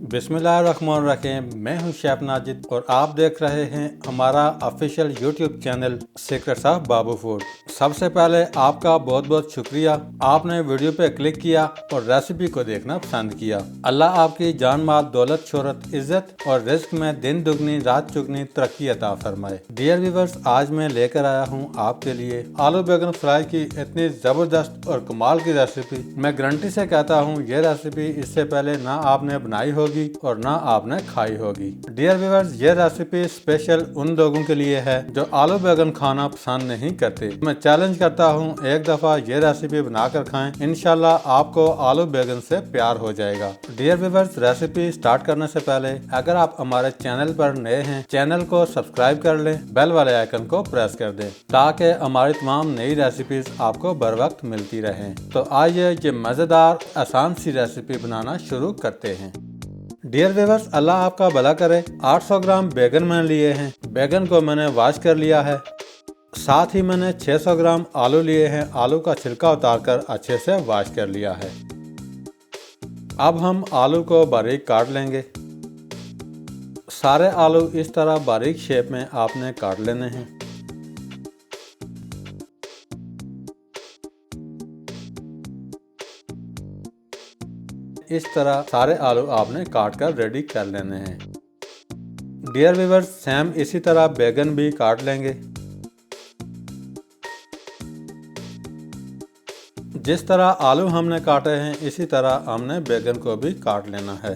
बिस्मिल्लाहिर्रहमानिर्रहीम। मैं हूं शेफ नाजिद और आप देख रहे हैं हमारा official YouTube channel secrets of Babu food. सबसे पहले आपका बहुत बहुत शुक्रिया, आपने वीडियो पे क्लिक किया और रेसिपी को देखना पसंद किया। अल्लाह आपकी जान माल दौलत शोहरत इज्जत और रिस्क में दिन दुगनी रात चुगनी तरक्की अता फरमाए। डियर व्यूअर्स, आज मैं लेकर आया हूं आपके लिए आलू बैगन फ्राई की इतनी जबरदस्त और कमाल की रेसिपी। मैं गारंटी से कहता हूं ये रेसिपी इससे पहले ना आपने बनाई होगी और ना आपने खाई होगी। डियर व्यूअर्स, ये रेसिपी स्पेशल उन लोगों के लिए है जो आलू बैगन खाना पसंद नहीं करते। मैं चैलेंज करता हूँ, एक दफा ये रेसिपी बनाकर खाएं, इंशाल्लाह आपको आलू बैगन से प्यार हो जाएगा। डियर व्यूअर्स, रेसिपी स्टार्ट करने से पहले अगर आप हमारे चैनल पर नए हैं, चैनल को सब्सक्राइब कर लें, बेल वाले आइकन को प्रेस कर दें ताकि हमारी तमाम नई रेसिपीज आपको बर वक्त मिलती रहें। तो आइए ये मजेदार आसान सी रेसिपी बनाना शुरू करते हैं। डियर व्यूअर्स, अल्लाह आपका भला करे। 800 ग्राम बैगन मैंने लिए हैं। बैगन को मैंने वॉश कर लिया है। साथ ही मैंने 600 ग्राम आलू लिए हैं। आलू का छिलका उतारकर अच्छे से वॉश कर लिया है। अब हम आलू को बारीक काट लेंगे। सारे आलू इस तरह बारीक शेप में आपने काट लेने हैं। इस तरह सारे आलू आपने काट कर रेडी कर लेने हैं। डियर व्यूअर्स, सेम इसी तरह बैगन भी काट लेंगे। जिस तरह आलू हमने काटे हैं इसी तरह हमने बैगन को भी काट लेना है।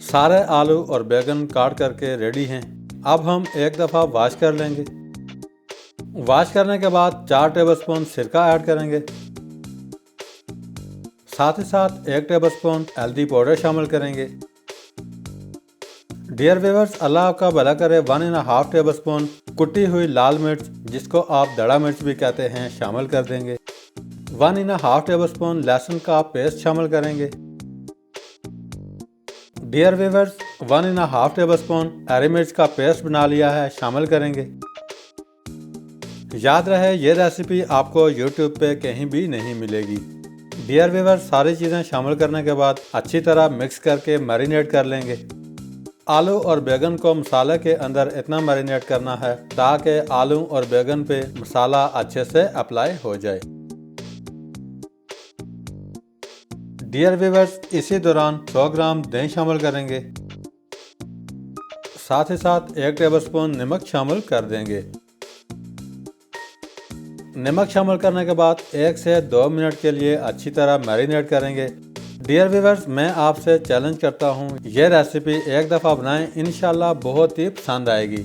सारे आलू और बैगन काट करके रेडी हैं। अब हम एक दफ़ा वॉश कर लेंगे। वॉश करने के बाद 4 टेबलस्पून सिरका ऐड करेंगे। साथ ही साथ 1 टेबलस्पून हल्दी पाउडर शामिल करेंगे। डियर व्यूअर्स, अल्लाह आपका भला करे, 1.5 टेबलस्पून कुटी हुई लाल मिर्च, जिसको आप दड़ा मिर्च भी कहते हैं, शामिल कर देंगे। 1.5 टेबलस्पून लहसुन का पेस्ट शामिल करेंगे। डियर व्यूअर्स, 1.5 टेबलस्पून हरी मिर्च का पेस्ट बना लिया है, शामिल करेंगे। याद रहे ये रेसिपी आपको YouTube पे कहीं भी नहीं मिलेगी। डियर व्यूअर्स, सारी चीज़ें शामिल करने के बाद अच्छी तरह मिक्स करके मैरिनेट कर लेंगे। आलू और बैगन को मसाले के अंदर इतना मैरिनेट करना है ताकि आलू और बैगन पे मसाला अच्छे से अप्लाई हो जाए। डियर व्यूअर्स, इसी दौरान 100 ग्राम दही शामिल करेंगे। साथ ही साथ 1 टेबलस्पून नमक शामिल कर देंगे। नमक शामिल करने के बाद 1 से 2 मिनट के लिए अच्छी तरह मैरिनेट करेंगे। डियर व्यूअर्स, मैं आपसे चैलेंज करता हूँ, यह रेसिपी एक दफ़ा बनाएं, इंशाल्लाह बहुत ही पसंद आएगी।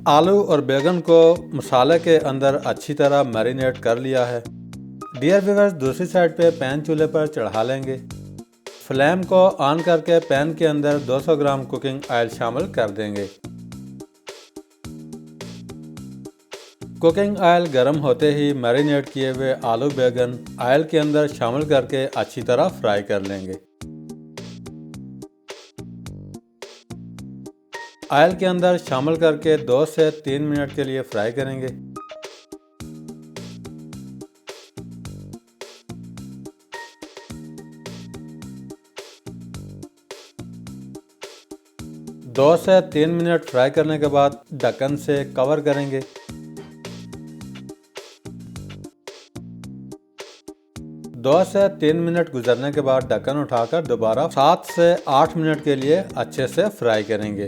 आलू और बैगन को मसाले के अंदर अच्छी तरह मैरिनेट कर लिया है। डियर व्यूअर्स, दूसरी साइड पे पैन चूल्हे पर चढ़ा लेंगे। फ्लेम को ऑन करके पैन के अंदर 200 ग्राम कुकिंग ऑयल शामिल कर देंगे। कुकिंग ऑयल गर्म होते ही मैरिनेट किए हुए आलू बैगन ऑयल के अंदर शामिल करके अच्छी तरह फ्राई कर लेंगे। ऑयल के अंदर शामिल करके 2 से 3 मिनट के लिए फ्राई करेंगे। दो से 3 मिनट फ्राई करने के बाद ढक्कन से कवर करेंगे। 2 से 3 मिनट गुजरने के बाद ढक्कन उठाकर दोबारा 7 से 8 मिनट के लिए अच्छे से फ्राई करेंगे।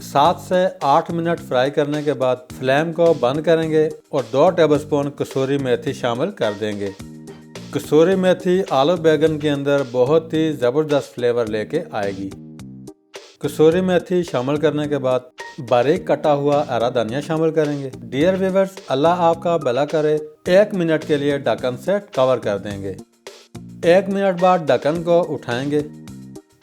7 से 8 मिनट फ्राई करने के बाद फ्लेम को बंद करेंगे और 2 टेबलस्पून कसूरी मेथी शामिल कर देंगे। कसूरी मेथी आलू बैगन के अंदर बहुत ही ज़बरदस्त फ्लेवर लेके आएगी। कसूरी मेथी शामिल करने के बाद बारीक कटा हुआ हरा धनिया शामिल करेंगे। डियर व्यूअर्स, अल्लाह आपका भला करे, 1 मिनट के लिए ढक्कन से कवर कर देंगे। 1 मिनट बाद ढक्कन को उठाएंगे।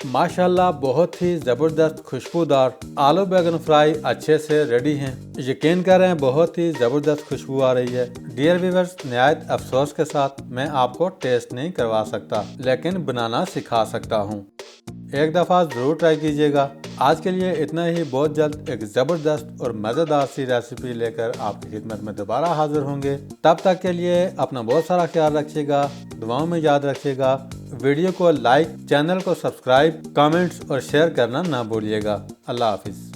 माशाल्लाह बहुत ही ज़बरदस्त खुशबूदार आलू बैगन फ्राई अच्छे से रेडी हैं। यकीन करें बहुत ही ज़बरदस्त खुशबू आ रही है। डियर व्यूअर्स, निहायत अफसोस के साथ मैं आपको टेस्ट नहीं करवा सकता, लेकिन बनाना सिखा सकता हूँ। एक दफ़ा ज़रूर ट्राई कीजिएगा। आज के लिए इतना ही। बहुत जल्द एक ज़बरदस्त और मज़ेदार सी रेसिपी लेकर आपकी खिदमत में दोबारा हाजिर होंगे। तब तक के लिए अपना बहुत सारा ख्याल रखिएगा, दुआओं में याद रखिएगा। वीडियो को लाइक, चैनल को सब्सक्राइब, कमेंट्स और शेयर करना ना भूलिएगा। अल्लाह हाफिज़।